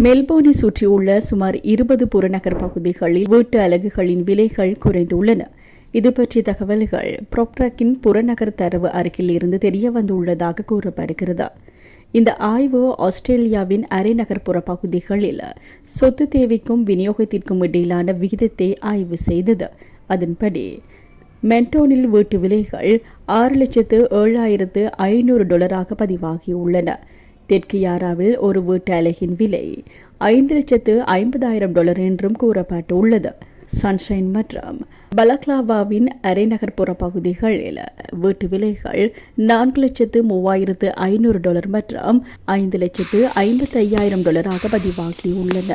மெல்போர்னை சுற்றியுள்ள சுமார் 20 புறநகர் பகுதிகளில் வீட்டு அலகுகளின் விலைகள் குறைந்துள்ளன. இதுபற்றிய தகவல்கள் ப்ராப்ட்ராக்கின் புறநகர் தரவு அறிக்கையில் இருந்து தெரியவந்துள்ளதாக கூறப்படுகிறது. இந்த ஆய்வு ஆஸ்திரேலியாவின் அரை நகர்ப்புற பகுதிகளில் சொத்து தேவைக்கும் விநியோகத்திற்கும் இடையிலான விகிதத்தை ஆய்வு செய்தது. அதன்படி மென்டோனில் வீட்டு விலைகள் $6,07,500 பதிவாகியுள்ளன. தெற்கு யாராவில் ஒரு வீட்டு அலகின் விலை $5,50,000 என்றும் கூறப்பட்டுள்ளது. சன்ஷைன் மற்றும் பலக்லாவாவின் அரை நகர்ப்புற பகுதிகளில் வீட்டு விலைகள் $4,03,500 மற்றும் $5,55,000 பதிவாகியுள்ளன.